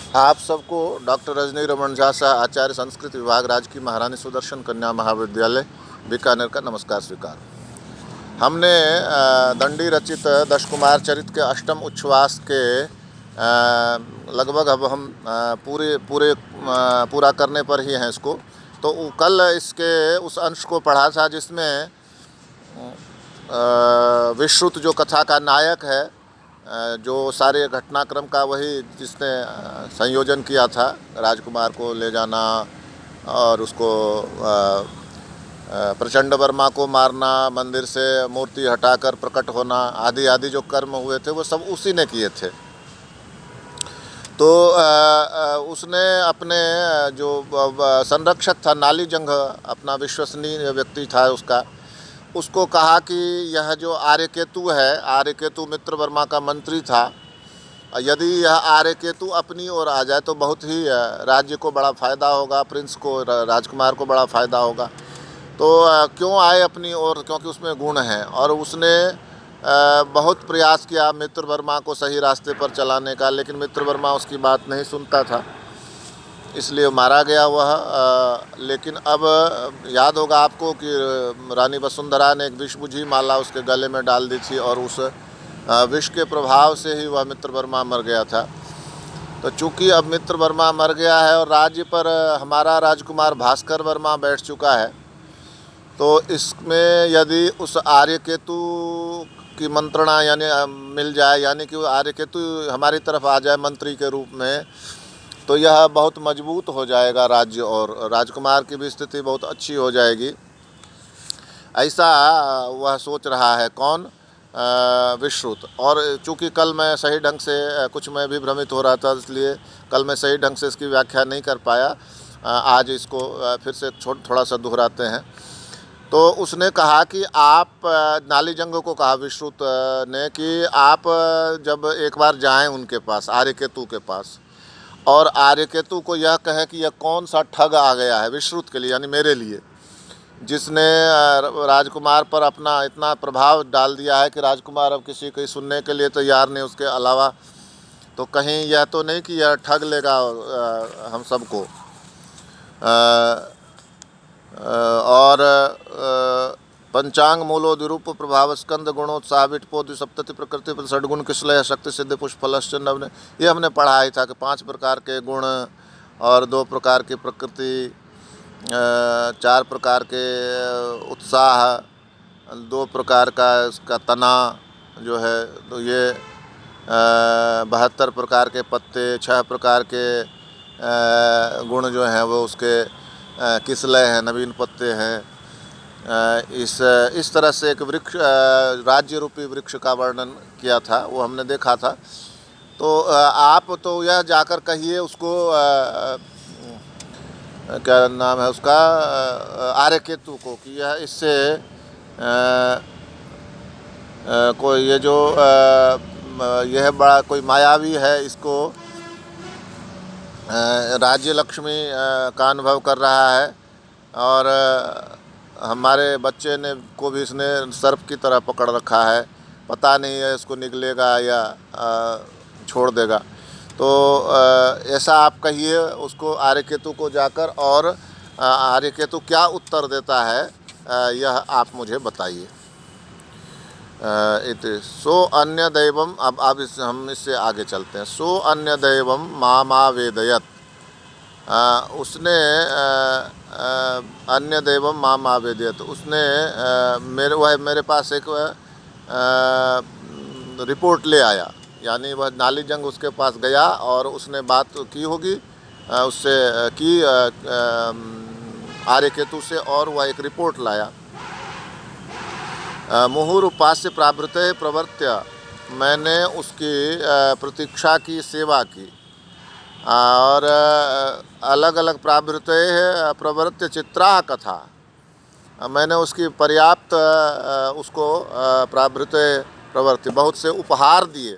आप सबको डॉक्टर रजनी रमन झा शाह, आचार्य संस्कृत विभाग, राजकीय महारानी सुदर्शन कन्या महाविद्यालय बीकानेर का नमस्कार स्वीकार। हमने दंडी रचित दश कुमार चरित के अष्टम उच्छ्वास के लगभग अब हम पूरा करने पर ही हैं इसको। तो कल इसके उस अंश को पढ़ा था जिसमें विश्रुत जो कथा का नायक है, जो सारे घटनाक्रम का वही जिसने संयोजन किया था, राजकुमार को ले जाना और उसको प्रचंड वर्मा को मारना, मंदिर से मूर्ति हटाकर प्रकट होना आदि आदि जो कर्म हुए थे वो सब उसी ने किए थे। तो उसने अपने जो संरक्षक था नालीजंग, अपना विश्वसनीय व्यक्ति था उसको कहा कि यह जो आर्यकेतु है, आर्यकेतु मित्र वर्मा का मंत्री था, यदि यह आर्यकेतु अपनी ओर आ जाए तो बहुत ही राज्य को बड़ा फ़ायदा होगा, प्रिंस को, राजकुमार को बड़ा फ़ायदा होगा। तो क्यों आए अपनी ओर, क्योंकि उसमें गुण हैं। और उसने बहुत प्रयास किया मित्र वर्मा को सही रास्ते पर चलाने का, लेकिन मित्र वर्मा उसकी बात नहीं सुनता था, इसलिए मारा गया वह। लेकिन अब याद होगा आपको कि रानी वसुंधरा ने एक विषबुझी माला उसके गले में डाल दी थी और उस विष के प्रभाव से ही वह मित्र वर्मा मर गया था। तो चूँकि अब मित्र वर्मा मर गया है और राज्य पर हमारा राजकुमार भास्कर वर्मा बैठ चुका है, तो इसमें यदि उस आर्यकेतु की मंत्रणा यानी मिल जाए, यानी कि आर्यकेतु हमारी तरफ आ जाए मंत्री के रूप में, तो यह बहुत मजबूत हो जाएगा राज्य और राजकुमार की भी स्थिति बहुत अच्छी हो जाएगी, ऐसा वह सोच रहा है। कौन? विश्रुत। और चूँकि कल मैं सही ढंग से मैं भी भ्रमित हो रहा था, इसलिए कल मैं सही ढंग से इसकी व्याख्या नहीं कर पाया। आज इसको फिर से थोड़ा सा दोहराते हैं। तो उसने कहा कि आप, नालीजंग को कहा विश्रुत ने, कि आप जब एक बार जाएं उनके पास, आर्यकेतु के पास, और आर्यकेतु को यह कहे कि यह कौन सा ठग आ गया है विश्रुत के लिए, यानी मेरे लिए, जिसने राजकुमार पर अपना इतना प्रभाव डाल दिया है कि राजकुमार अब किसी को सुनने के लिए तैयार नहीं उसके अलावा। तो कहीं यह तो नहीं कि यह ठग लेगा हम सबको। और पंचांग मूलोद्रूप प्रभाव स्कंद गुणोत्साह विटपो द्विसप्तति प्रकृति षडगुण किसलय शक्ति सिद्धि पुष्पलश्च नवने, ये हमने पढ़ा ही था कि 5 प्रकार के गुण और 2 प्रकार की प्रकृति, 4 प्रकार के उत्साह, 2 प्रकार का इसका तना जो है, तो ये 72 प्रकार के पत्ते, 6 प्रकार के गुण जो हैं वो उसके किसलय हैं, नवीन पत्ते हैं। इस तरह से एक वृक्ष, राज्य रूपी वृक्ष का वर्णन किया था, वो हमने देखा था। तो आप तो यह जाकर कहिए उसको, क्या नाम है उसका, आर्यकेतु को, कि यह इससे कोई ये जो यह बड़ा कोई मायावी है, इसको राज्य लक्ष्मी का अनुभव कर रहा है, और हमारे बच्चे ने को भी इसने सर्प की तरह पकड़ रखा है, पता नहीं है इसको निगलेगा या छोड़ देगा। तो ऐसा आप कहिए उसको, आर्यकेतु को जाकर, और आर्यकेतु क्या उत्तर देता है यह आप मुझे बताइए। सो अन्य दैवम, अब हम इससे आगे चलते हैं। सो अन्य दैवम मामा वेदयत, उसने अन्य देवम मामा वेदयत, उसने मेरे पास एक रिपोर्ट ले आया, यानी वह नालीजंग उसके पास गया और उसने बात की होगी उससे की आर्यकेतु से, और वह एक रिपोर्ट लाया। मुहुरुपास्य प्रावृत्ते प्रवर्त्य, मैंने उसकी प्रतीक्षा की, सेवा की, और अलग अलग प्रवृत्ति चित्रा कथा, मैंने उसकी पर्याप्त उसको प्रवृत्ति बहुत से उपहार दिए।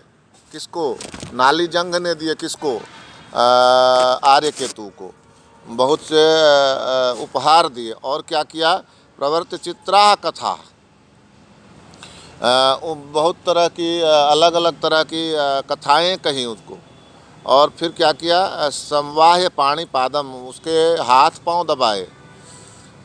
किसको? नालीजंग ने दिए। किसको? आर्यकेतु को बहुत से उपहार दिए। और क्या किया? प्रवृत्ति चित्रा कथा, बहुत तरह की अलग अलग तरह की कथाएं कही उसको, और फिर क्या किया, संवाह्य पाणिपादम, उसके हाथ पांव दबाए,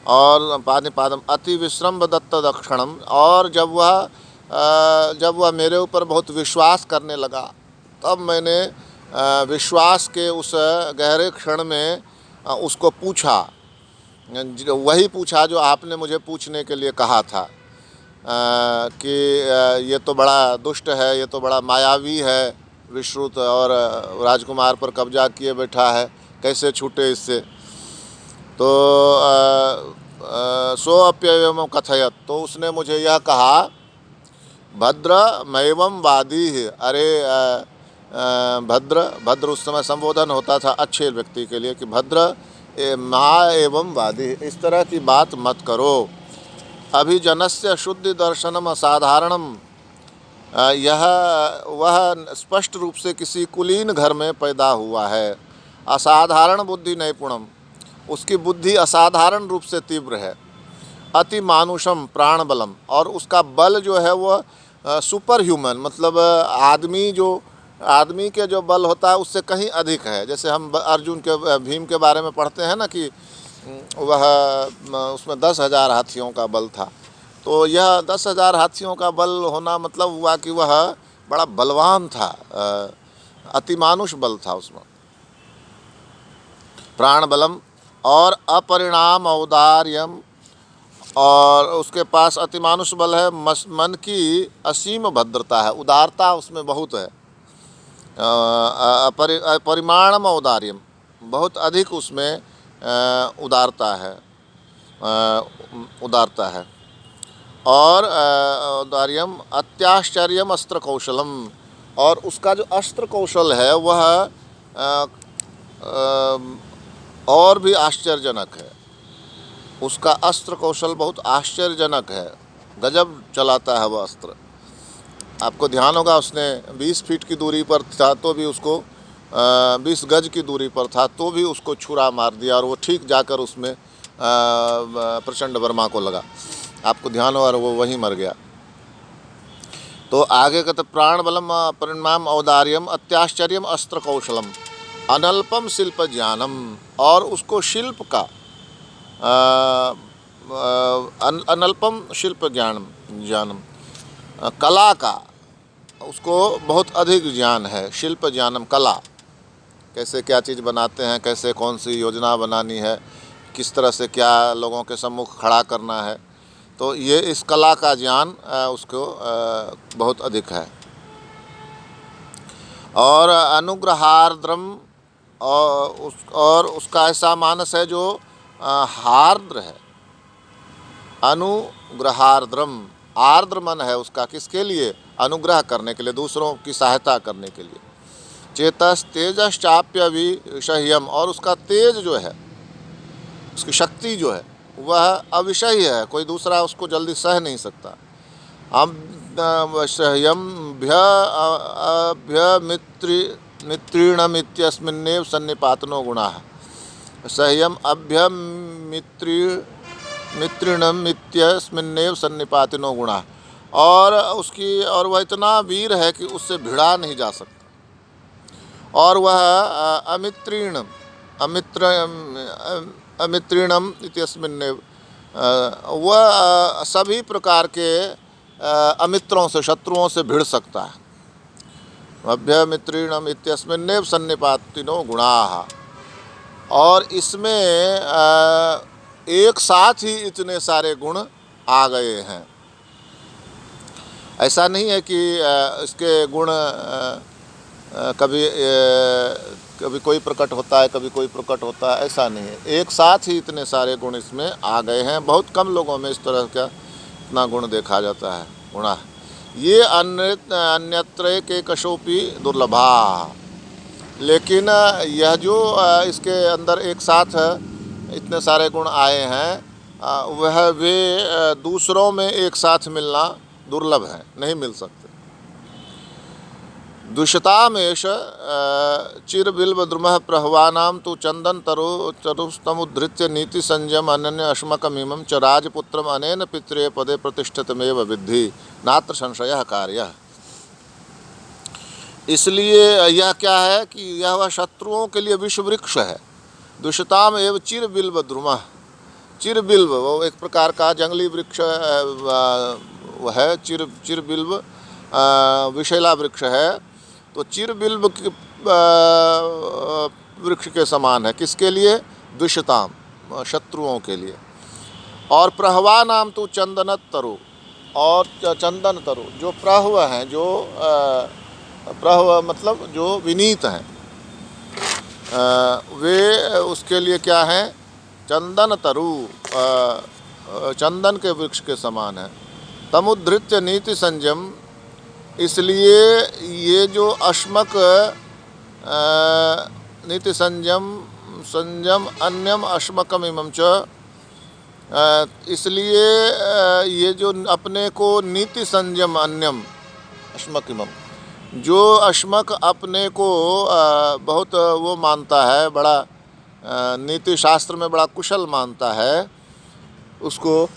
और पाणिपादम अति विश्रम दत्त दक्षिणम, और जब वह मेरे ऊपर बहुत विश्वास करने लगा, तब मैंने विश्वास के उस गहरे क्षण में उसको पूछा, वही पूछा जो आपने मुझे पूछने के लिए कहा था, कि ये तो बड़ा दुष्ट है, ये तो बड़ा मायावी है, विश्रुत, और राजकुमार पर कब्जा किए बैठा है, कैसे छूटे इससे। तो सो अप्ययम कथयत, तो उसने मुझे यह कहा, भद्र मैवम वादी है। अरे भद्र उस समय संबोधन होता था अच्छे व्यक्ति के लिए कि भद्र महा एवं वादी, इस तरह की बात मत करो। अभिजनस्य शुद्धि दर्शनम असाधारणम, यह वह स्पष्ट रूप से किसी कुलीन घर में पैदा हुआ है। असाधारण बुद्धि नैपुणम, उसकी बुद्धि असाधारण रूप से तीव्र है। अति मानुषम प्राण बलम, और उसका बल जो है वह सुपर ह्यूमन, मतलब आदमी के जो बल होता है उससे कहीं अधिक है। जैसे हम अर्जुन के भीम के बारे में पढ़ते हैं ना कि वह उसमें 10,000 हाथियों का बल था, तो यह 10,000 हाथियों का बल होना मतलब हुआ कि वह बड़ा बलवान था, अतिमानुष बल था उसमें। प्राण बलम और अपरिणाम औदार्यम, और उसके पास अतिमानुष बल है। मन की असीम भद्रता है, उदारता उसमें बहुत है। परिमाणम औदार्यम, बहुत अधिक उसमें उदारता है। और औदार्यम अत्याश्चर्यम अस्त्र कौशलम, और उसका जो अस्त्र कौशल है वह और भी आश्चर्यजनक है। उसका अस्त्र कौशल बहुत आश्चर्यजनक है, गजब चलाता है वह अस्त्र। आपको ध्यान होगा उसने 20 फीट की दूरी पर था तो भी उसको 20 गज की दूरी पर था तो भी उसको छुरा मार दिया, और वो ठीक जाकर उसमें प्रचंड वर्मा को लगा। आपको ध्यान होगा, वो वहीं मर गया। तो आगे कहते प्राण बलम परिणाम औदार्यम अत्याश्चर्यम अस्त्र कौशलम अनल्पम शिल्प ज्ञानम, और उसको शिल्प का अनल्पम शिल्प ज्ञानम, कला का उसको बहुत अधिक ज्ञान है। शिल्प ज्ञानम, कला, कैसे क्या चीज़ बनाते हैं, कैसे कौन सी योजना बनानी है, किस तरह से क्या लोगों के सम्मुख खड़ा करना है, तो ये इस कला का ज्ञान उसको बहुत अधिक है। और अनुग्रहार्द्रम, और उसका ऐसा मानस है जो हार्द्र है। अनुग्रहार्द्रम, आर्द्र मन है उसका, किसके लिए, अनुग्रह करने के लिए, दूसरों की सहायता करने के लिए। चेतस तेजश्चाप्य विषह्यम, और उसका तेज जो है, उसकी शक्ति जो है वह अविषय है, कोई दूसरा उसको जल्दी सह नहीं सकता। अभ्यसह्यम मित्रीणमित्यस्मिन्नेव सन्निपातनो गुणाः, सह्यम मित्रीणमित्यस्मिन्नेव सन्निपातनो गुणाः, और वह इतना वीर है कि उससे भिड़ा नहीं जा सकता। और वह अमित्रीणम इत्यस्मिन्नेव, वह सभी प्रकार के अमित्रों से, शत्रुओं से भिड़ सकता है। अभ्यमित्रीणम इत्यस्मिन्नेव सन्निपातिनो गुणाः, और इसमें एक साथ ही इतने सारे गुण आ गए हैं। ऐसा नहीं है कि इसके गुण कभी कोई प्रकट होता है, कभी कोई प्रकट होता है, ऐसा नहीं है। एक साथ ही इतने सारे गुण इसमें आ गए हैं। बहुत कम लोगों में इस तरह का इतना गुण देखा जाता है। गुणा ये अन्यत्र के कशोपी दुर्लभा, लेकिन यह जो इसके अंदर एक साथ इतने सारे गुण आए हैं वे दूसरों में एक साथ मिलना दुर्लभ है, नहीं मिल सकते। दुष्यतामेष चिरबिल्व द्रुमः प्रहवानां तु चंदन तरुस्तमुद्धृत्य नीति संयम अनन्य अश्मकमिमं च राजपुत्रम अनेन पित्रे पदे प्रतिष्ठितमेव विद्धि नात्र संशयः कार्यः। इसलिए यह क्या है कि यह वह शत्रुओं के लिए विष वृक्ष है। दुष्टाम एवं चिर बिल्व द्रुमः, चिर बिल्व वो एक प्रकार का जंगली वृक्ष है, चिर बिल्व विषैला वृक्ष है। तो चिर बिल्व वृक्ष के समान है, किसके लिए? दुष्टाम, शत्रुओं के लिए। और प्रहवा नाम तो चंदनत तरु, और चंदन तरु जो प्रहव हैं, जो प्रहव मतलब जो विनीत हैं, वे उसके लिए क्या हैं? चंदन तरु, चंदन के वृक्ष के समान है। तमुद्धृत्य नीति संयम, इसलिए ये जो अश्मक नीति संयम अन्यम अश्मकम इमं च, इसलिए ये जो अपने को नीति संयम अन्यम अश्मक इमं, जो अश्मक अपने को बहुत वो मानता है, बड़ा नीति शास्त्र में बड़ा कुशल मानता है, उसको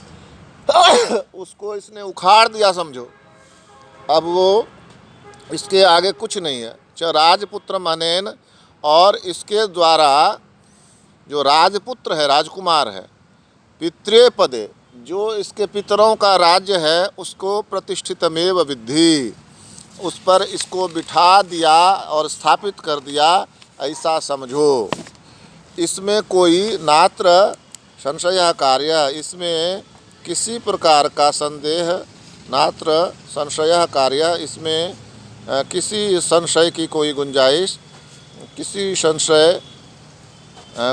उसको इसने उखाड़ दिया समझो। अब वो इसके आगे कुछ नहीं है। च राजपुत्र अनेन, और इसके द्वारा जो राजपुत्र है, राजकुमार है, पितृ पदे, जो इसके पितरों का राज्य है, उसको प्रतिष्ठितमेव विद्धि, उस पर इसको बिठा दिया और स्थापित कर दिया, ऐसा समझो। इसमें कोई नात्र संशय कार्य, इसमें किसी प्रकार का संदेह, नात्र संशय कार्य, इसमें किसी संशय की कोई गुंजाइश, किसी संशय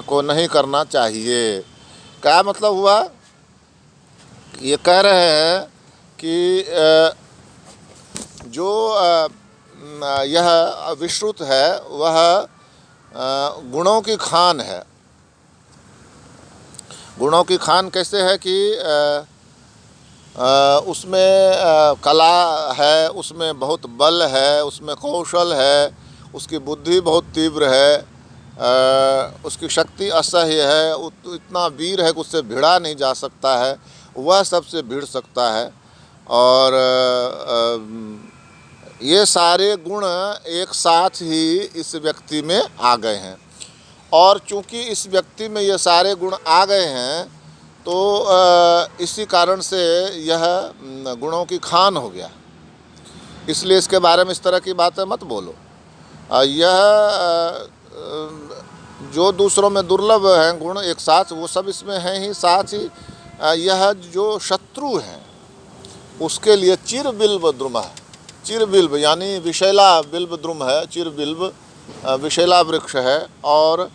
को नहीं करना चाहिए। क्या मतलब हुआ? ये कह रहे हैं कि जो यह विश्रुत है वह गुणों की खान है। गुणों की खान कैसे है कि उसमें कला है, उसमें बहुत बल है, उसमें कौशल है, उसकी बुद्धि बहुत तीव्र है, उसकी शक्ति असह्य है, इतना वीर है कि उससे भिड़ा नहीं जा सकता है, वह सबसे भिड़ सकता है। और ये सारे गुण एक साथ ही इस व्यक्ति में आ गए हैं। और चूंकि इस व्यक्ति में ये सारे गुण आ गए हैं, तो इसी कारण से यह गुणों की खान हो गया। इसलिए इसके बारे में इस तरह की बातें मत बोलो। यह जो दूसरों में दुर्लभ हैं गुण एक साथ, वो सब इसमें हैं ही। साथ ही यह जो शत्रु हैं उसके लिए चिर बिल्व द्रुम है। चिर बिल्व यानी विशैला बिल्व द्रुम है, चिर बिल्व विशैला वृक्ष है। और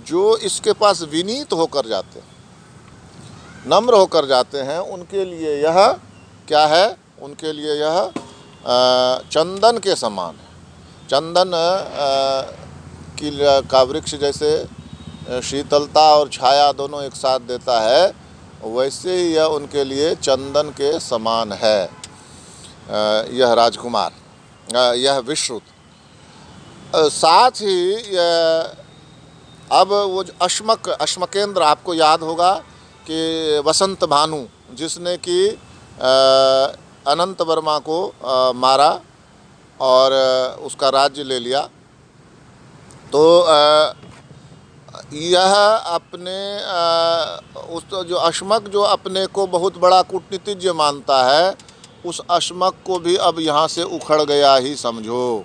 जो इसके पास विनीत होकर जाते हैं, नम्र होकर जाते हैं, उनके लिए यह क्या है? उनके लिए यह चंदन के समान है। चंदन का वृक्ष जैसे शीतलता और छाया दोनों एक साथ देता है, वैसे ही यह उनके लिए चंदन के समान है। यह राजकुमार, यह विश्रुत। साथ ही अब वो अश्मकेंद्र, आपको याद होगा कि वसंत भानु, जिसने कि अनंत वर्मा को मारा और उसका राज्य ले लिया, तो यह अपने उस जो अश्मक जो अपने को बहुत बड़ा कूटनीतिज्ञ मानता है, उस अश्मक को भी अब यहाँ से उखड़ गया ही समझो।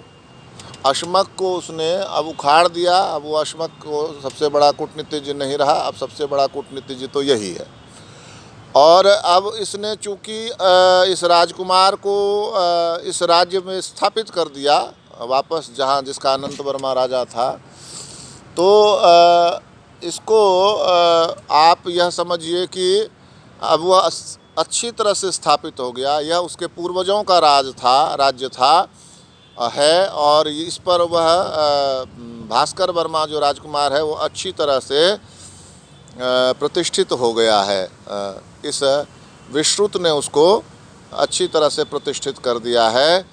अश्मक को उसने अब उखाड़ दिया। अब वो अश्मक को सबसे बड़ा कूटनीतिज्ञ नहीं रहा, अब सबसे बड़ा कूटनीतिज्ञ तो यही है। और अब इसने चूँकि इस राजकुमार को इस राज्य में स्थापित कर दिया वापस, जहाँ जिसका अनंत वर्मा राजा था, तो इसको आप यह समझिए कि अब वह अच्छी तरह से स्थापित हो गया। यह उसके पूर्वजों का राज्य था है, और इस पर वह भास्कर वर्मा जो राजकुमार है वो अच्छी तरह से प्रतिष्ठित हो गया है। इस विश्रुत ने उसको अच्छी तरह से प्रतिष्ठित कर दिया है।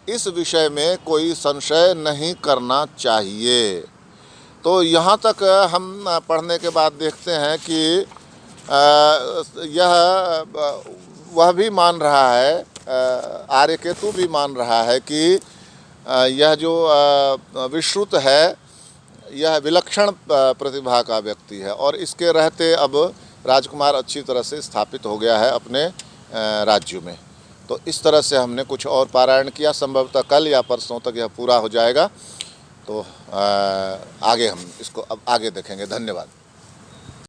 इस विषय में कोई संशय नहीं करना चाहिए। तो यहाँ तक हम पढ़ने के बाद देखते हैं कि यह वह भी मान रहा है, आर्यकेतु भी मान रहा है कि यह जो विश्रुत है, यह विलक्षण प्रतिभा का व्यक्ति है और इसके रहते अब राजकुमार अच्छी तरह से स्थापित हो गया है अपने राज्य में। तो इस तरह से हमने कुछ और पारायण किया, संभवतः कल या परसों तक यह पूरा हो जाएगा। तो आगे हम इसको अब आगे देखेंगे। धन्यवाद।